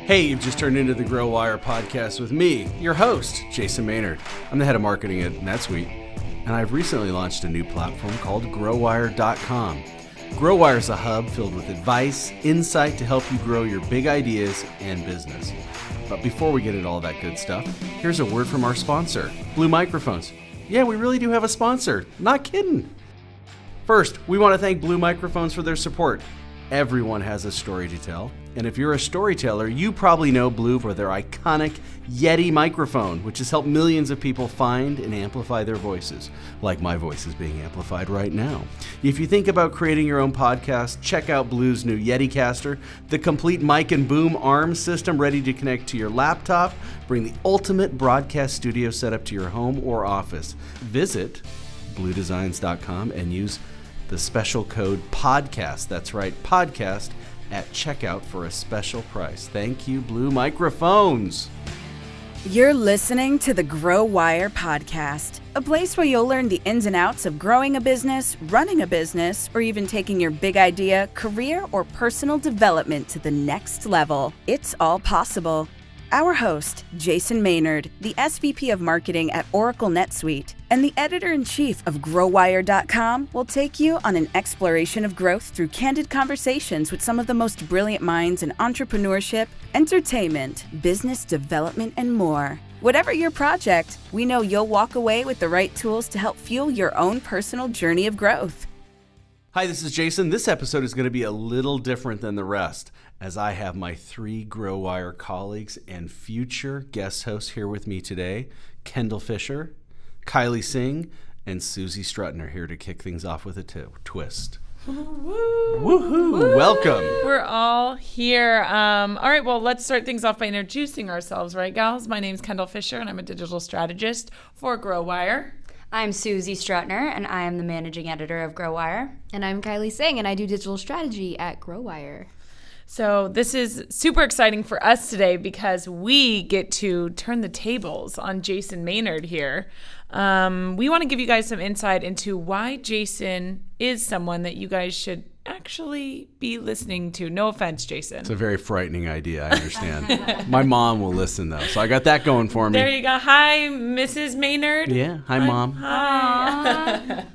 Hey, you've just turned into the Agro Wire podcast with me, your host, Jason Maynard. I'm the head of marketing at NetSuite, and I've recently launched a new platform called agrowire.com. AgroWire is a hub filled with advice, insight to help you grow your big ideas and business. But before we get into all that good stuff, here's a word from our sponsor, Blue Microphones. Yeah, we really do have a sponsor. Not kidding. First, we want to thank Blue Microphones for their support. Everyone has a story to tell. And if you're a storyteller, you probably know Blue for their iconic Yeti microphone, which has helped millions of people find and amplify their voices, like my voice is being amplified right now. If you think about creating your own podcast, check out Blue's new Yeti Caster, the complete mic and boom arm system ready to connect to your laptop. Bring the ultimate broadcast studio setup to your home or office. Visit bluedesigns.com and use the special code PODCAST. That's right, PODCAST at checkout for a special price. Thank you, Blue Microphones. You're listening to the Grow Wire podcast, a place where you'll learn the ins and outs of growing a business, running a business, or even taking your big idea, career, or personal development to the next level. It's all possible. Our host, Jason Maynard, the SVP of Marketing at Oracle NetSuite, and the Editor-in-Chief of AgrowWire.com will take you on an exploration of growth through candid conversations with some of the most brilliant minds in entrepreneurship, entertainment, business development, and more. Whatever your project, we know you'll walk away with the right tools to help fuel your own personal journey of growth. Hi, this is Jason. This episode is going to be a little different than the rest, as I have my three Grow Wire colleagues and future guest hosts here with me today, Kendall Fisher, Kylie Singh, and Susie Strutton are here to kick things off with a twist. Woohoo! Welcome. We're all here. All right, well, let's start things off by introducing ourselves, right, gals? My name's Kendall Fisher, and I'm a digital strategist for Grow Wire. I'm Susie Strutner, and I am the managing editor of Agro Wire. And I'm Kylie Singh, and I do digital strategy at Agro Wire. So this is super exciting for us today because we get to turn the tables on Jason Maynard here. We want to give you guys some insight into why Jason is someone that you guys should actually be listening to. No offense, Jason. It's a very frightening idea, I understand. My mom will listen, though, so I got that going for me. There you go. Hi, Mrs. Maynard. Yeah, hi Mom. Hi.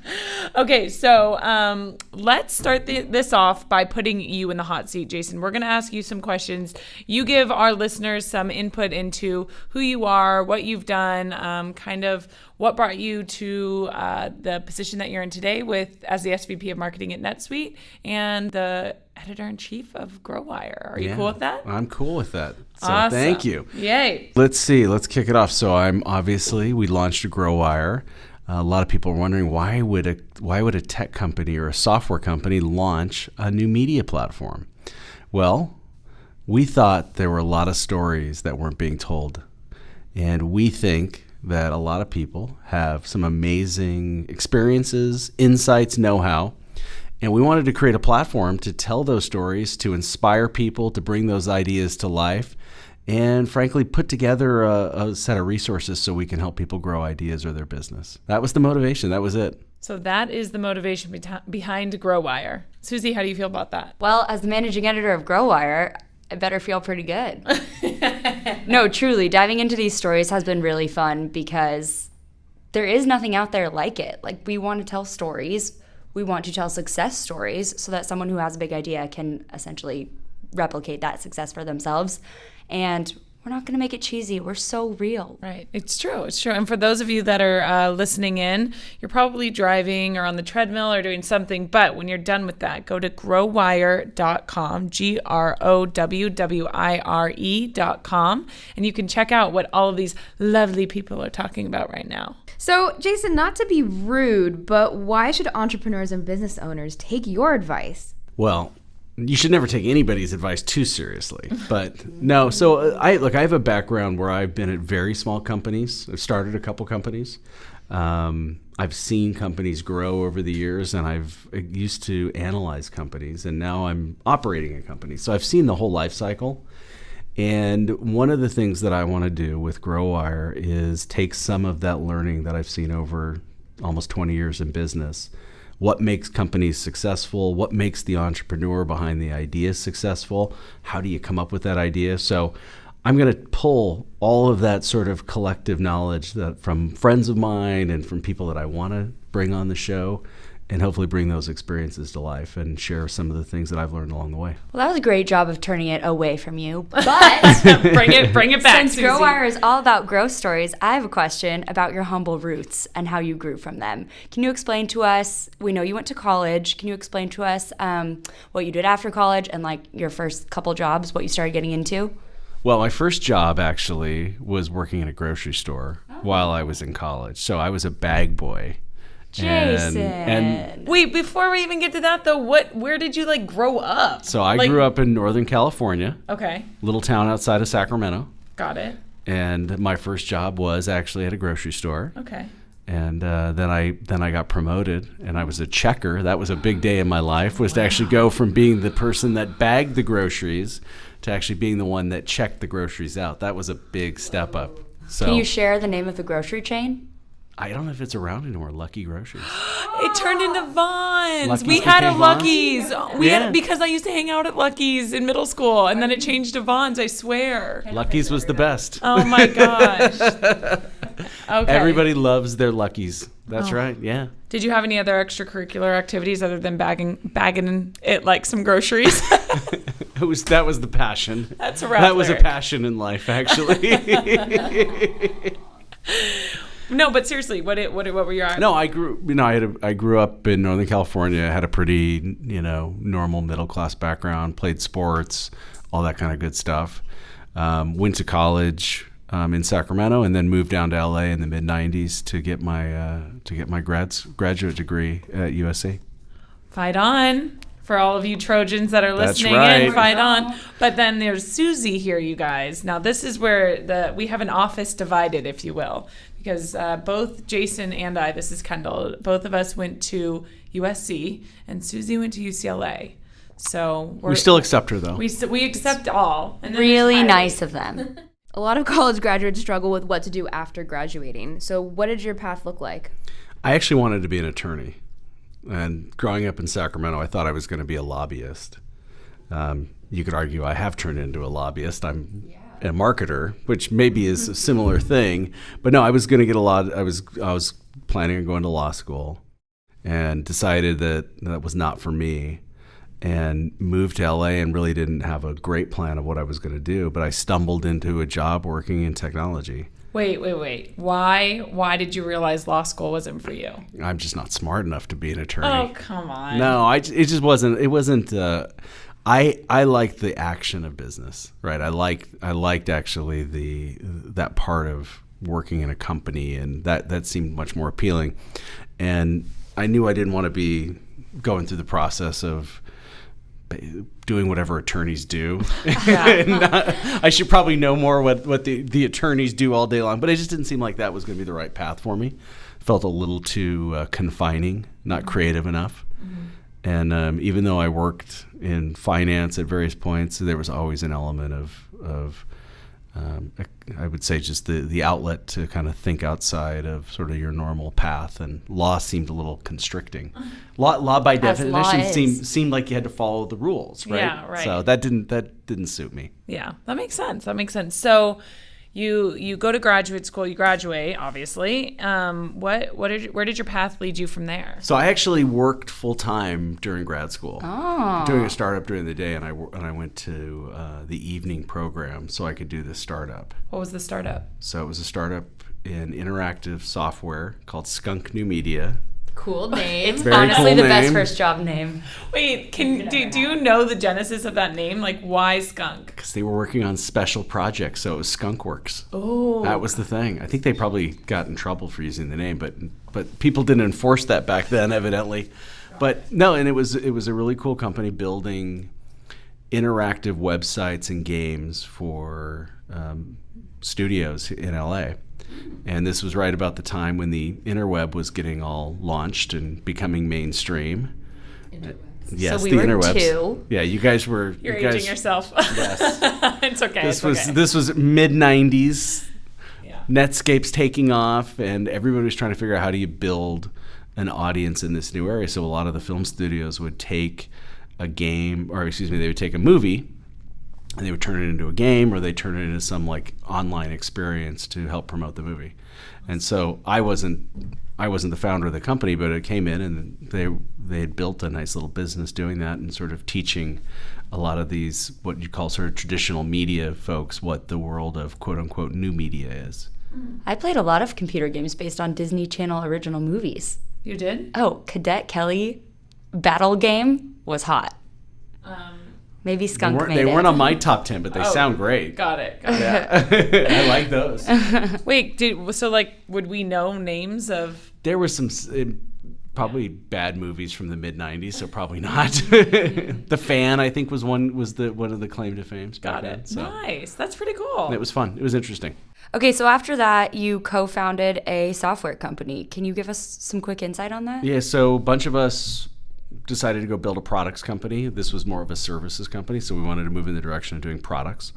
Okay, so let's start this off by putting you in the hot seat, Jason. We're going to ask you some questions. You give our listeners some input into who you are, what you've done, kind of what brought you to the position that you're in today as the SVP of Marketing at NetSuite and the Editor-in-Chief of Grow Wire. Are you cool with that? I'm cool with that. So awesome. Thank you. Yay. Let's kick it off. So we launched Agro Wire. A lot of people are wondering why would a tech company or a software company launch a new media platform? Well, we thought there were a lot of stories that weren't being told. And we think that a lot of people have some amazing experiences, insights, know-how. And we wanted to create a platform to tell those stories, to inspire people, to bring those ideas to life, and frankly, put together a set of resources so we can help people grow ideas or their business. That was the motivation. That was it. So that is the motivation behind Grow Wire. Susie, how do you feel about that? Well, as the managing editor of Agro Wire, I better feel pretty good. No, truly, diving into these stories has been really fun because there is nothing out there like it. Like, we want to tell stories. We want to tell success stories so that someone who has a big idea can essentially replicate that success for themselves. And we're not going to make it cheesy. We're so real. Right. It's true. It's true. And for those of you that are listening in, you're probably driving or on the treadmill or doing something. But when you're done with that, go to growwire.com, growwire.com, and you can check out what all of these lovely people are talking about right now. So, Jason, not to be rude, but why should entrepreneurs and business owners take your advice? Well, you should never take anybody's advice too seriously. But no, so I have a background where I've been at very small companies. I've started a couple companies. I've seen companies grow over the years, and I've used to analyze companies, and now I'm operating a company. So I've seen the whole life cycle. And one of the things that I want to do with Grow Wire is take some of that learning that I've seen over almost 20 years in business, what makes companies successful, what makes the entrepreneur behind the idea successful, how do you come up with that idea. So I'm going to pull all of that sort of collective knowledge that from friends of mine and from people that I want to bring on the show, and hopefully bring those experiences to life and share some of the things that I've learned along the way. Well, that was a great job of turning it away from you. But bring it back, since Susie. Grow Wire is all about growth stories, I have a question about your humble roots and how you grew from them. Can you explain to us, we know you went to college, can you explain to us what you did after college and like your first couple jobs, what you started getting into? Well, my first job actually was working in a grocery store while I was in college. So I was a bag boy. Jason. And Wait, before we even get to that though, where did you like grow up? so I grew up in Northern California, Okay, little town outside of Sacramento. got it. And my first job was actually at a grocery store. Okay. And then I got promoted, and I was a checker. That was a big day in my life, was to actually go from being the person that bagged the groceries to actually being the one that checked the groceries out. That was a big step up. So Can you share the name of the grocery chain? I don't know if it's around anymore. Lucky Groceries. It turned into Vons. Lucky's We had a became Vons? Lucky's. Yeah. Because I used to hang out at Lucky's in middle school, and then it changed to Vons, I swear. Lucky's was the best. Oh my gosh. Okay. Everybody loves their Lucky's. That's right. Yeah. Did you have any other extracurricular activities other than bagging it like some groceries? That was the passion. That's a rap That was a lyric. passion in life, actually. No, but seriously, what were your? No, I grew up in Northern California. I had a pretty, normal middle class background. Played sports, all that kind of good stuff. Went to college in Sacramento, and then moved down to LA in the mid '90s to get my graduate degree at USC. Fight on. For all of you Trojans that are That's listening right. in, fight on. But then there's Susie here, you guys. Now this is where we have an office divided, if you will, because both Jason and I, this is Kendall, both of us went to USC, and Susie went to UCLA. So We still accept her, though. we accept all. And then Really there's nice of them. A lot of college graduates struggle with what to do after graduating. So what did your path look like? I actually wanted to be an attorney. And growing up in Sacramento, I thought I was going to be a lobbyist. You could argue I have turned into a lobbyist. I'm a marketer, which maybe is a similar thing. But no, I was going to get I was planning on going to law school, and decided that was not for me, and moved to LA and really didn't have a great plan of what I was going to do. But I stumbled into a job working in technology. Wait. Why did you realize law school wasn't for you? I'm just not smart enough to be an attorney. Oh, come on. No, it just wasn't. It wasn't. I liked the action of business, right? I liked actually that part of working in a company, and that seemed much more appealing. And I knew I didn't want to be going through the process of doing whatever attorneys do. I should probably know more what the attorneys do all day long, but it just didn't seem like that was going to be the right path for me. Felt a little too confining, not creative enough. And even though I worked in finance at various points, there was always an element of I would say just the outlet to kind of think outside of sort of your normal path, and law seemed a little constricting. Law by definition seemed like you had to follow the rules, right? Yeah, right. So that didn't suit me. Yeah, that makes sense. So you go to graduate school, you graduate, obviously. Where did your path lead you from there? So I actually worked full time during grad school, Oh. doing a startup during the day, and I went to the evening program so I could do this startup. What was the startup? So it was a startup in interactive software called Skunk New Media. Cool name. It's Very honestly cool the best name. first job name. Wait, do you know the genesis of that name? Like, why skunk? Because they were working on special projects, so it was Skunkworks. Oh, That was the thing. I think they probably got in trouble for using the name, but people didn't enforce that back then, evidently. But no, and it was a really cool company building interactive websites and games for studios in LA. And this was right about the time when the interweb was getting all launched and becoming mainstream. Yes, So we the were interwebs. 2. Yeah, you guys were. you're you guys, aging yourself. Yes. It's okay. This was mid '90s. Yeah. Netscape's taking off, and everybody was trying to figure out how do you build an audience in this new area. So a lot of the film studios would take they would take a movie and they would turn it into a game, or they turn it into some like online experience to help promote the movie. And so I wasn't the founder of the company, but it came in and they had built a nice little business doing that and sort of teaching a lot of these, what you call sort of traditional media folks, what the world of quote unquote new media is. I played a lot of computer games based on Disney Channel original movies. You did? Oh, Cadet Kelly Battle Game was hot. Maybe Skunk made it. They weren't on my top 10, but they sound great. Got it. Yeah. I like those. Wait, would we know names of? There were some probably bad movies from the mid '90s, so probably not. The Fan, I think, was one of the claim to fame. Got it. So. Nice. That's pretty cool. It was fun. It was interesting. Okay, so after that, you co-founded a software company. Can you give us some quick insight on that? Yeah, so a bunch of us decided to go build a products company. This was more of a services company, so we wanted to move in the direction of doing products.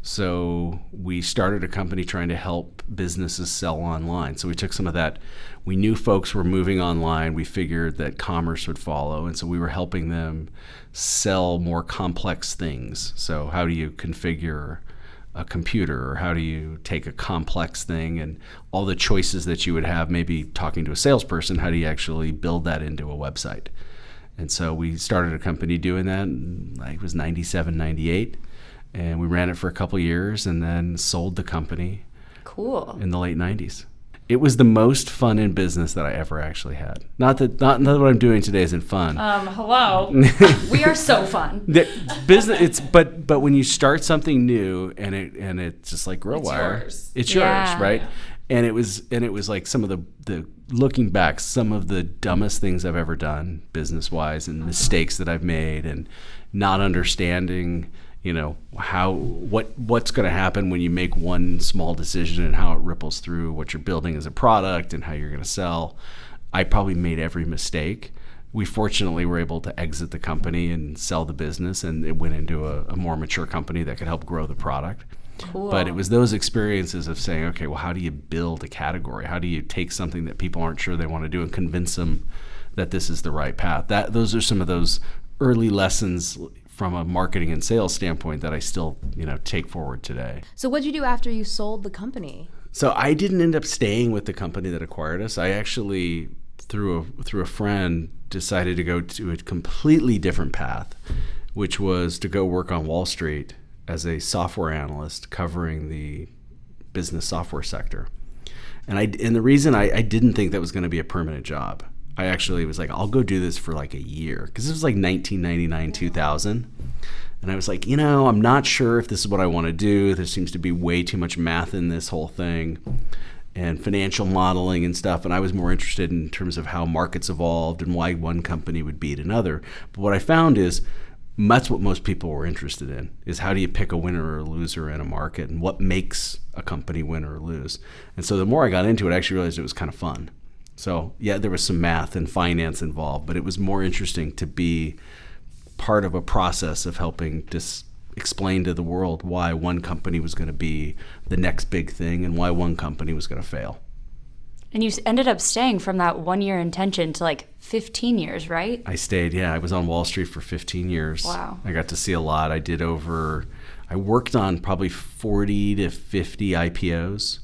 So we started a company trying to help businesses sell online. So we took some of that. We knew folks were moving online. We figured that commerce would follow, and so we were helping them sell more complex things. So how do you configure a computer, or how do you take a complex thing and all the choices that you would have, maybe talking to a salesperson, how do you actually build that into a website? And so we started a company doing that, it was 97, 98, and we ran it for a couple years and then sold the company. Cool. In the late 90s. It was the most fun in business that I ever actually had. Not that what I'm doing today isn't fun. Hello. We are so fun. But when you start something new and it's just like Agro Wire, it's yours, right? And it was like some of the looking back, some of the dumbest things I've ever done business wise, and mistakes that I've made, and not understanding, what's going to happen when you make one small decision and how it ripples through what you're building as a product and how you're going to sell. I probably made every mistake. We fortunately were able to exit the company and sell the business, and it went into a more mature company that could help grow the product. Cool. But it was those experiences of saying, okay, well, how do you build a category? How do you take something that people aren't sure they want to do and convince them that this is the right path? Those are some of those early lessons from a marketing and sales standpoint that I still, take forward today. So what did you do after you sold the company? So I didn't end up staying with the company that acquired us. I actually, through a friend, decided to go to a completely different path, which was to go work on Wall Street as a software analyst covering the business software sector. And the reason I didn't think that was going to be a permanent job, I actually was like, I'll go do this for like a year, because this was like 1999, 2000. And I was like, I'm not sure if this is what I want to do. There seems to be way too much math in this whole thing and financial modeling and stuff. And I was more interested in terms of how markets evolved and why one company would beat another. But what I found is that's what most people were interested in, is how do you pick a winner or a loser in a market, and what makes a company win or lose. And so the more I got into it, I actually realized it was kind of fun. So yeah, there was some math and finance involved, but it was more interesting to be part of a process of helping explain to the world why one company was going to be the next big thing and why one company was going to fail. And you ended up staying from that 1 year intention to like 15 years, right? I stayed, yeah. I was on Wall Street for 15 years. Wow. I got to see a lot. I worked on probably 40 to 50 IPOs.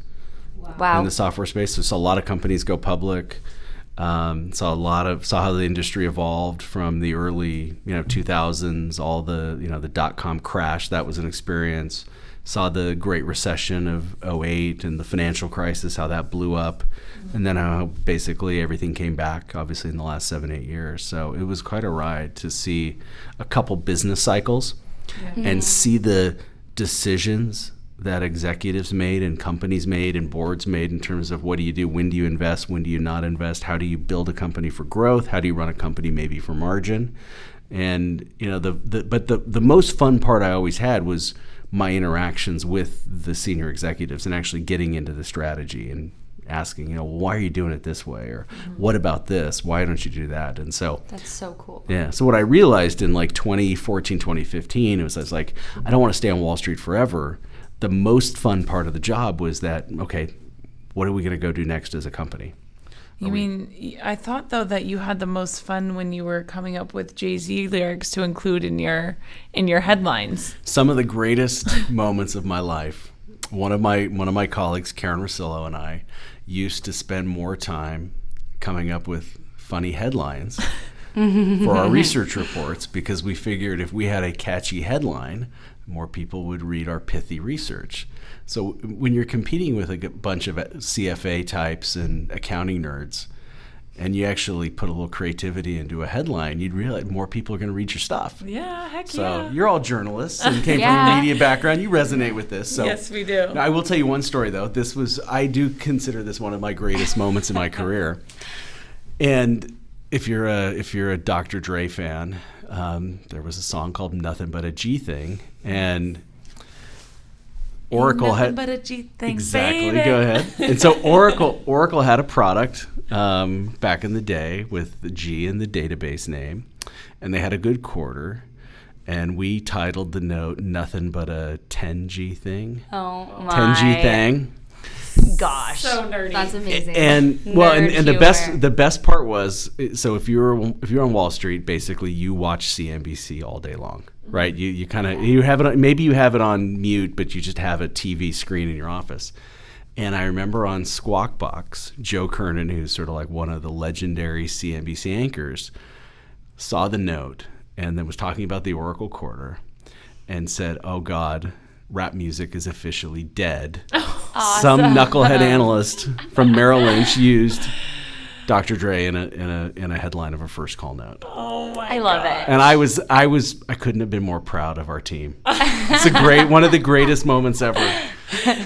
Wow. In the software space. So saw a lot of companies go public. Saw how the industry evolved from the early 2000s, all the .com crash. That was an experience. Saw the Great Recession of 2008 and the financial crisis, how that blew up, and then how basically everything came back, obviously, in the last 7-8 years. So it was quite a ride to see a couple business cycles and see the decisions that executives made and companies made and boards made in terms of what do you do, when do you invest, when do you not invest, how do you build a company for growth, how do you run a company maybe for margin. And the most fun part I always had was my interactions with the senior executives and actually getting into the strategy and asking, why are you doing it this way, or what about this, why don't you do that? And so that's so cool. Yeah, so what I realized in like 2014, 2015, I was like, I don't want to stay on Wall Street forever. The most fun part of the job was that, okay, what are we going to go do next as a company? You mean, I thought though that you had the most fun when you were coming up with Jay-Z lyrics to include in your headlines. Some of the greatest moments of my life. One of my colleagues, Karen Rosillo, and I used to spend more time coming up with funny headlines for our research reports, because we figured if we had a catchy headline, more people would read our pithy research. So when you're competing with a bunch of CFA types and accounting nerds, and you actually put a little creativity into a headline, you'd realize more people are going to read your stuff. Yeah, heck so yeah. You're all journalists and came from a media background. You resonate with this. So yes, we do. I will tell you one story, though. I do consider this one of my greatest moments in my career. And if you're a Dr. Dre fan, there was a song called "Nothing But a G Thing," and Oracle had but a G thing, exactly. baby. Go ahead. And so Oracle had a product back in the day with the G in the database name, and they had a good quarter. And we titled the note "Nothing But a 10G Thing." Oh my 10G thing. gosh. So nerdy. That's amazing. And well, Nerd and the humor. best part was, so if you're on Wall Street, basically you watch CNBC all day long, right? You kind of you have it on, maybe you have it on mute, but you just have a TV screen in your office. And I remember on Squawk Box, Joe Kernan, who's sort of like one of the legendary CNBC anchors, saw the note and then was talking about the Oracle quarter and said, "Oh God, rap music is officially dead." Some knucklehead analyst from Merrill Lynch used Dr. Dre in a headline of a First Call note. Oh my I love it. And I couldn't have been more proud of our team. It's one of the greatest moments ever.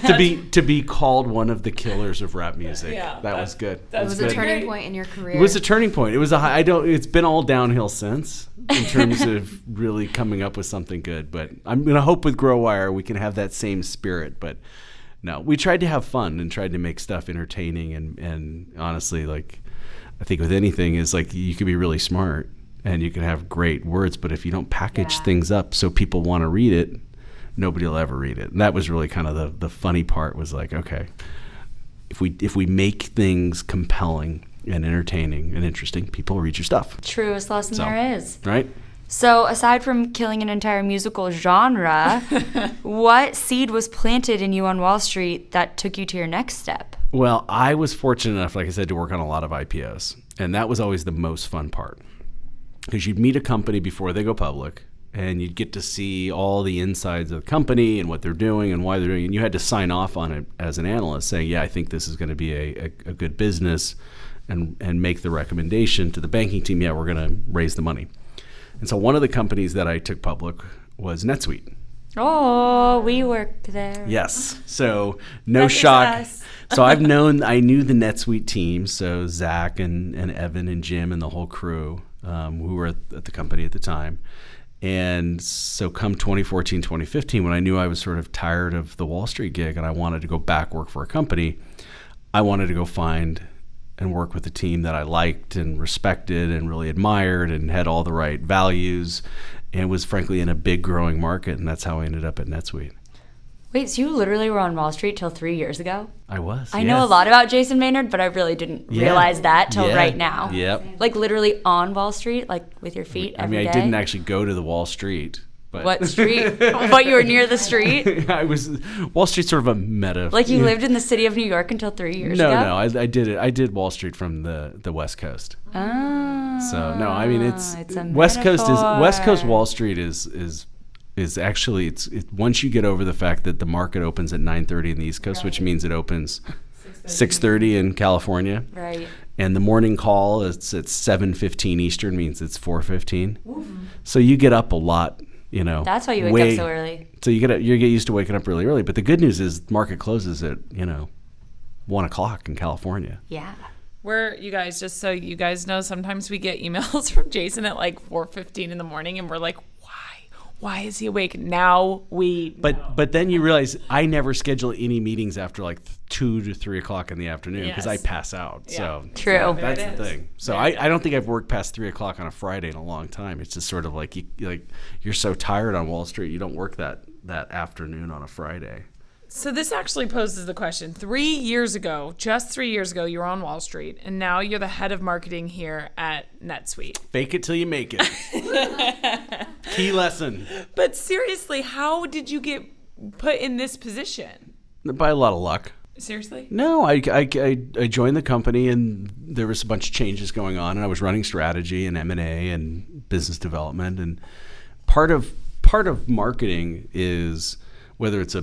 To be called one of the killers of rap music. Yeah, that was good. It was a good. turning point in your career. It was a turning point. It was it's been all downhill since in terms of really coming up with something good. But I'm going to hope with Grow Wire we can have that same spirit. But no, we tried to have fun and tried to make stuff entertaining. And honestly, like, I think with anything is like you can be really smart and you can have great words, but if you don't package things up so people want to read it, nobody will ever read it. And that was really kind of the funny part, was like, okay, if we make things compelling and entertaining and interesting, people will read your stuff. Truest lesson there is. Right? So aside from killing an entire musical genre, what seed was planted in you on Wall Street that took you to your next step? Well, I was fortunate enough, like I said, to work on a lot of IPOs. And that was always the most fun part. Because you'd meet a company before they go public, and you'd get to see all the insides of the company and what they're doing and why they're doing it. And you had to sign off on it as an analyst, saying, yeah, I think this is going to be a good business, and make the recommendation to the banking team, yeah, we're going to raise the money. And so one of the companies that I took public was NetSuite. Oh, we worked there. Yes. So no That is shock. us. So I knew the NetSuite team. So Zach and Evan and Jim and the whole crew who were at the company at the time. And so come 2014, 2015, when I knew I was sort of tired of the Wall Street gig and I wanted to go back work for a company, I wanted to go find and work with a team that I liked and respected and really admired and had all the right values and was frankly in a big growing market. And that's how I ended up at NetSuite. Wait, so you literally were on Wall Street till 3 years ago? I was. I know a lot about Jason Maynard, but I really didn't realize that till right now. Yep. Like literally on Wall Street, like with your feet every day? I didn't actually go to the Wall Street. But What street? But you were near the street? I was Wall Street's sort of a meta. Like you lived in the city of New York until 3 years ago? No, I did it. I did Wall Street from the West Coast. Oh. So no, I mean it's a West Coast metaphor. Wall Street is actually it's once you get over the fact that the market opens at 9:30 in the East Coast, which means it opens 6:30 in California. Right. And the morning call it's at 7:15 Eastern, means it's 4:15. So you get up a lot. You know, That's why you wake up so early. So you get used to waking up really early. But the good news is the market closes at 1:00 in California. Yeah. We're, you guys, just so you guys know, sometimes we get emails from Jason at like 4:15 in the morning, and we're like, why is he awake? Now we know. But then you realize I never schedule any meetings after like 2 to 3 o'clock in the afternoon because I Yes. pass out. Yeah. So True. that's There it the is. thing. So I don't think I've worked past 3 o'clock on a Friday in a long time. It's just sort of like you're so tired on Wall Street, you don't work that afternoon on a Friday. So this actually poses the question. 3 years ago, just 3 years ago, you were on Wall Street, and now you're the head of marketing here at NetSuite. Fake it till you make it. Key lesson. But seriously, how did you get put in this position? By a lot of luck. Seriously? No, I joined the company, and there was a bunch of changes going on, and I was running strategy and M&A and business development. And part of marketing is, whether it's a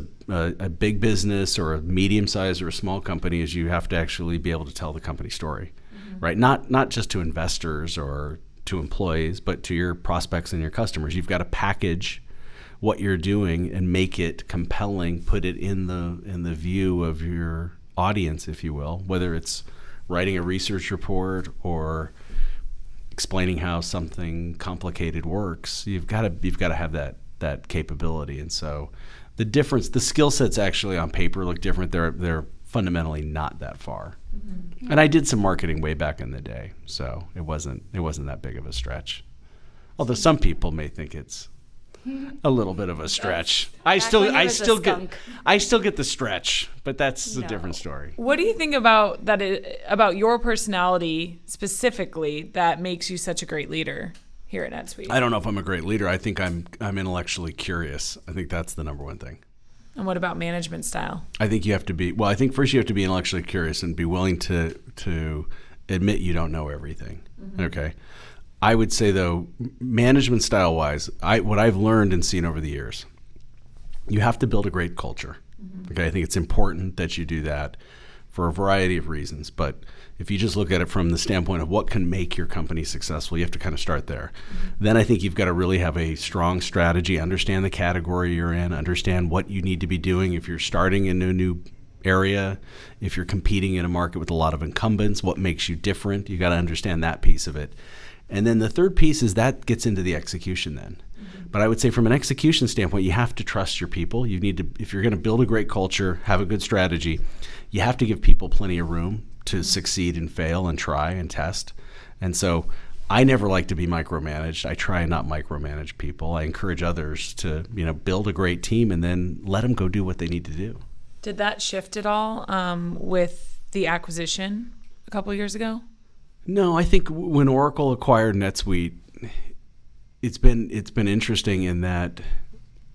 big business or a medium-sized or a small company, is you have to actually be able to tell the company story, right? Not just to investors or to employees, but to your prospects and your customers. You've got to package what you're doing and make it compelling, put it in the view of your audience, if you will, whether it's writing a research report or explaining how something complicated works. You've got to have that capability. And so the skill sets actually on paper look different. They're fundamentally not that far. Mm-hmm. And I did some marketing way back in the day, so it wasn't that big of a stretch. Although some people may think it's a little bit of a stretch. I still get the stretch, but that's a different story. What do you think about about your personality specifically that makes you such a great leader here at NetSuite? I don't know if I'm a great leader. I think I'm intellectually curious. I think that's the number one thing. And what about management style? I think you have to be, well, I think first you have to be intellectually curious and be willing to admit you don't know everything. Mm-hmm. Okay. I would say, though, management style-wise, what I've learned and seen over the years, you have to build a great culture. Mm-hmm. Okay, I think it's important that you do that for a variety of reasons. But if you just look at it from the standpoint of what can make your company successful, you have to kind of start there. Mm-hmm. Then I think you've got to really have a strong strategy, understand the category you're in, understand what you need to be doing if you're starting in a new area, if you're competing in a market with a lot of incumbents, what makes you different. You got to understand that piece of it. And then the third piece is that gets into the execution then. Mm-hmm. But I would say from an execution standpoint, you have to trust your people. You need to, if you're going to build a great culture, have a good strategy, you have to give people plenty of room to succeed and fail and try and test. And so I never like to be micromanaged. I try and not micromanage people. I encourage others to, build a great team and then let them go do what they need to do. Did that shift at all with the acquisition a couple of years ago? No, I think when Oracle acquired NetSuite, it's been interesting in that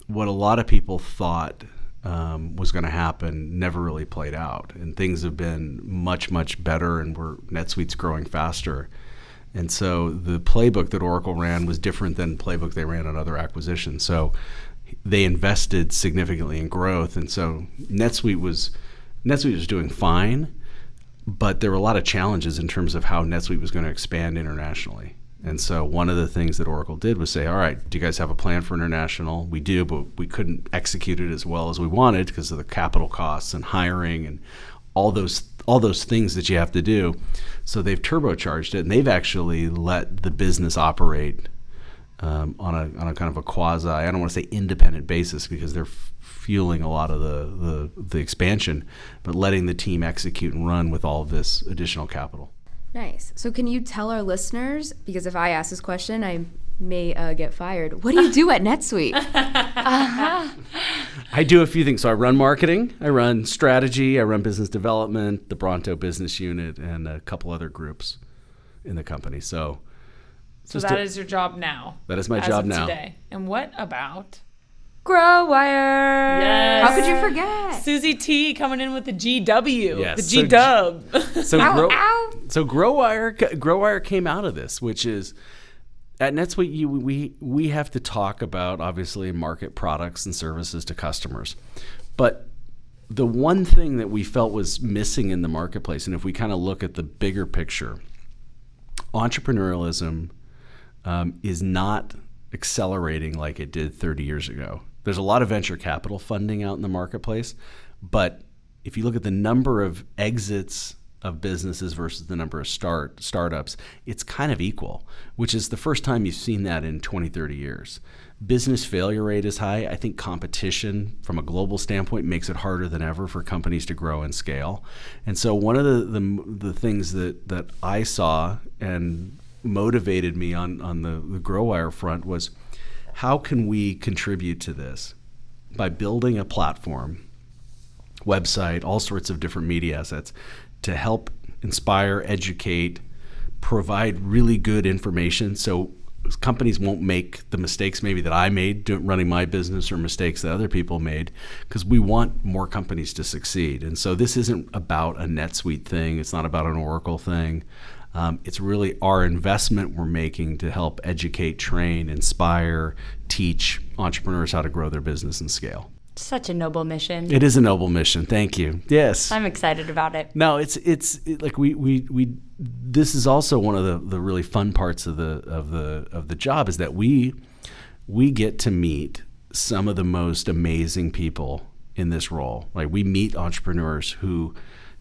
what a lot of people thought was going to happen never really played out, and things have been much, much better, and NetSuite's growing faster. And so the playbook that Oracle ran was different than the playbook they ran on other acquisitions. So they invested significantly in growth, and so NetSuite was doing fine. But there were a lot of challenges in terms of how NetSuite was going to expand internationally. And so one of the things that Oracle did was say, all right, do you guys have a plan for international? We do, but we couldn't execute it as well as we wanted because of the capital costs and hiring and all those things that you have to do. So they've turbocharged it, and they've actually let the business operate on a kind of a quasi, I don't want to say independent basis because they're fueling a lot of the expansion, but letting the team execute and run with all of this additional capital. Nice. So can you tell our listeners, because if I ask this question, I may get fired. What do you do at NetSuite? I do a few things. So I run marketing, I run strategy, I run business development, the Bronto business unit, and a couple other groups in the company. So that is your job now. That is my job now. Today. And what about Grow Wire? Yes. How could you forget? Susie T coming in with the GW, yes. the G-dub. So Grow Wire came out of this, which is at NetSuite we have to talk about obviously market products and services to customers, but the one thing that we felt was missing in the marketplace, and if we kind of look at the bigger picture, entrepreneurialism is not accelerating like it did 30 years ago. There's a lot of venture capital funding out in the marketplace, but if you look at the number of exits of businesses versus the number of startups, it's kind of equal, which is the first time you've seen that in 20, 30 years. Business failure rate is high. I think competition from a global standpoint makes it harder than ever for companies to grow and scale. And so one of the things that I saw and motivated me on the Grow Wire front was, how can we contribute to this by building a platform website, all sorts of different media assets to help inspire, educate, provide really good information so companies won't make the mistakes maybe that I made running my business or mistakes that other people made, because we want more companies to succeed. And so this isn't about a NetSuite thing. It's not about an Oracle thing. It's really our investment we're making to help educate, train, inspire, teach entrepreneurs how to grow their business and scale. Such a noble mission. It is a noble mission. Thank you. Yes. I'm excited about it. No, it's like we this is also one of the really fun parts of the job, is that we get to meet some of the most amazing people in this role. Like, we meet entrepreneurs who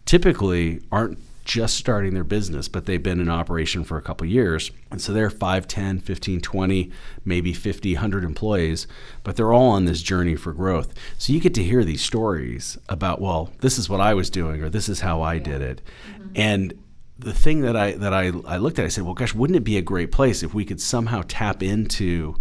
typically aren't just starting their business, but they've been in operation for a couple of years. And so they're 5, 10, 15, 20, maybe 50, 100 employees, but they're all on this journey for growth. So you get to hear these stories about, well, this is what I was doing, or this is how I did it. Mm-hmm. And the thing that I looked at, I said, well, gosh, wouldn't it be a great place if we could somehow tap into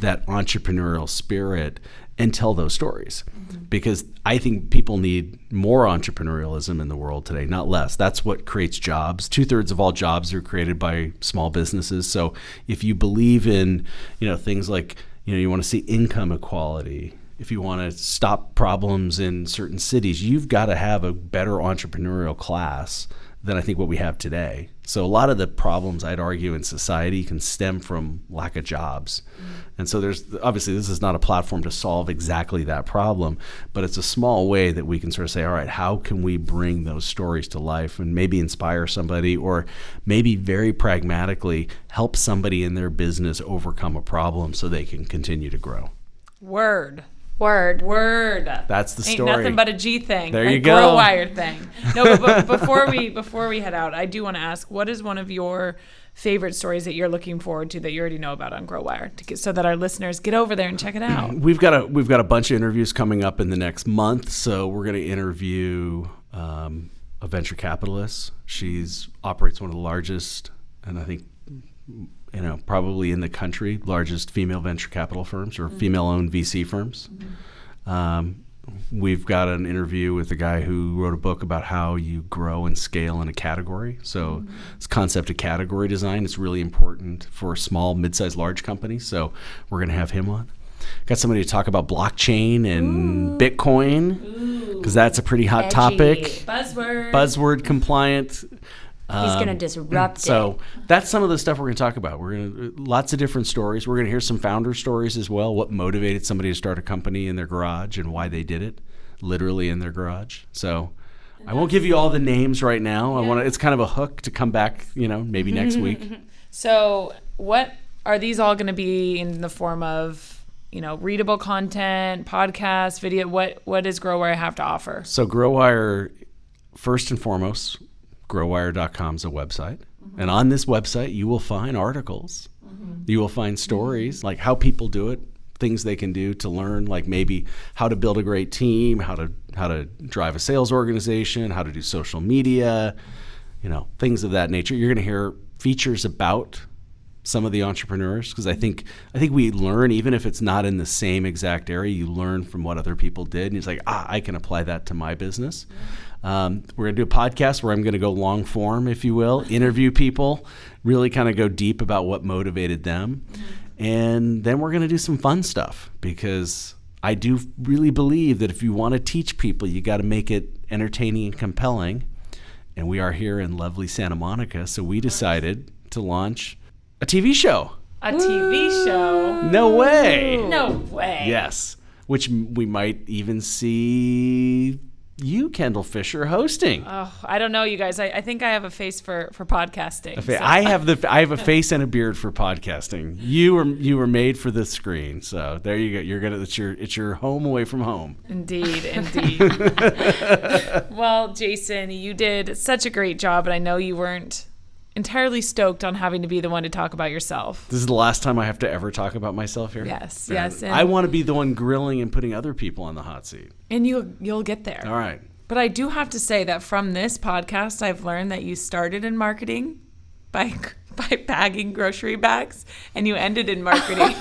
that entrepreneurial spirit and tell those stories? Mm-hmm. Because I think people need more entrepreneurialism in the world today, not less. That's what creates jobs. 2/3 of all jobs are created by small businesses. So if you believe in, things like, you want to see income equality, if you want to stop problems in certain cities, you've got to have a better entrepreneurial class than I think what we have today. So a lot of the problems, I'd argue, in society can stem from lack of jobs. Mm-hmm. And so obviously this is not a platform to solve exactly that problem, but it's a small way that we can sort of say, all right, how can we bring those stories to life and maybe inspire somebody, or maybe very pragmatically help somebody in their business overcome a problem so they can continue to grow. Word. That's the story. Ain't nothing but a G thing. There you a go. Grow Wire thing. No, but before we head out, I do want to ask, what is one of your favorite stories that you're looking forward to that you already know about on Grow Wire, so that our listeners get over there and check it out? We've got a bunch of interviews coming up in the next month. So we're going to interview a venture capitalist. She's operates one of the largest, and I think, probably in the country, largest female venture capital firms, or female-owned VC firms. Mm-hmm. We've got an interview with a guy who wrote a book about how you grow and scale in a category. So this concept of category design is really important for small, mid-sized, large companies. So we're going to have him on. Got somebody to talk about blockchain and Bitcoin, because that's a pretty hot topic. Buzzword compliant. He's going to disrupt it. So that's some of the stuff we're going to talk about. We're going to lots of different stories. We're going to hear some founder stories as well. What motivated somebody to start a company in their garage and why they did it, literally in their garage. So I won't give you all the names right now. Yeah. It's kind of a hook to come back, maybe next week. So what are these all going to be in the form of? Readable content, podcast, video. What does Grow Wire have to offer? So Grow Wire, first and foremost, growwire.com is a website. Mm-hmm. And on this website, you will find articles. Mm-hmm. You will find stories, like how people do it, things they can do to learn, like maybe how to build a great team, how to drive a sales organization, how to do social media, things of that nature. You're going to hear features about some of the entrepreneurs, because I think we learn, even if it's not in the same exact area, you learn from what other people did, and it's like, I can apply that to my business. We're going to do a podcast where I'm going to go long form, if you will, interview people, really kind of go deep about what motivated them. And then we're going to do some fun stuff, because I do really believe that if you want to teach people, you got to make it entertaining and compelling. And we are here in lovely Santa Monica, so we decided to launch a TV show. A TV show? No way. No way. Yes. Which we might even see you, Kendall Fisher, hosting. Oh, I don't know, you guys. I think I have a face for podcasting. So. I have a face and a beard for podcasting. You were made for the screen. So there you go. You're gonna. It's your home away from home. Indeed. Well, Jason, you did such a great job, and I know you weren't entirely stoked on having to be the one to talk about yourself. This is the last time I have to ever talk about myself here? Yes. And I want to be the one grilling and putting other people on the hot seat. And you'll get there. All right. But I do have to say that from this podcast, I've learned that you started in marketing by by bagging grocery bags, and you ended in marketing.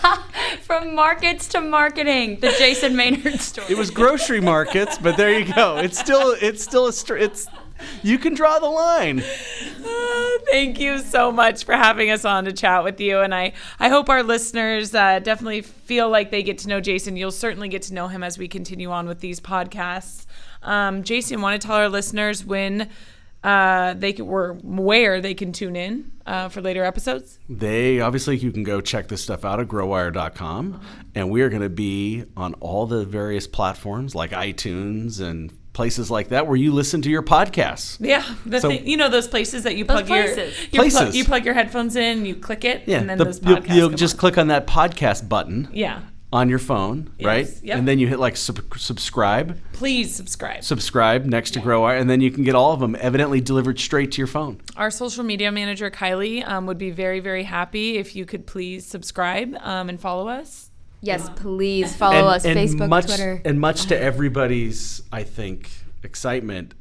From markets to marketing, the Jason Maynard story. It was grocery markets, but there you go. It's you can draw the line. Thank you so much for having us on to chat with you. And I hope our listeners definitely feel like they get to know Jason. You'll certainly get to know him as we continue on with these podcasts. Jason, want to tell our listeners when where they can tune in for later episodes? You can go check this stuff out at growwire.com. And we are going to be on all the various platforms like iTunes and places like that where you listen to your podcasts. Yeah, those places that you plug you plug your headphones in, you click it, and then those podcasts you'll just click on that podcast button. Yeah. On your phone, right? Yep. And then you hit like subscribe. Please subscribe. Subscribe next to Grow Wire, and then you can get all of them evidently delivered straight to your phone. Our social media manager, Kylie, would be very, very happy if you could please subscribe and follow us. Yes, please follow us, Facebook, Twitter. And much to everybody's, I think, excitement,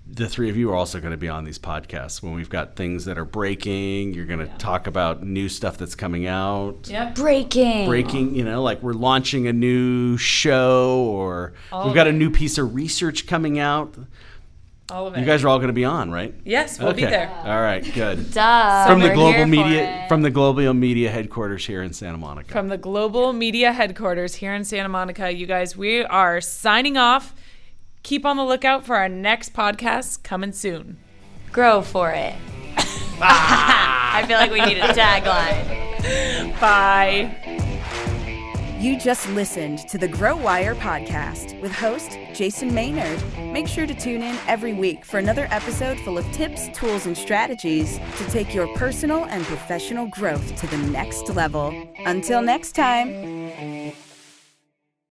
the three of you are also going to be on these podcasts when we've got things that are breaking. You're going to talk about new stuff that's coming out. Yep. Breaking, like we're launching a new show or we've got a new piece of research coming out. All of it. You guys are all going to be on, right? Yes, we'll be there. All right, good. Duh. From So the global media headquarters here in Santa Monica. From the global media headquarters here in Santa Monica, you guys, we are signing off. Keep on the lookout for our next podcast coming soon. Grow for it. I feel like we need a tagline. Bye. You just listened to the Grow Wire podcast with host Jason Maynard. Make sure to tune in every week for another episode full of tips, tools, and strategies to take your personal and professional growth to the next level. Until next time.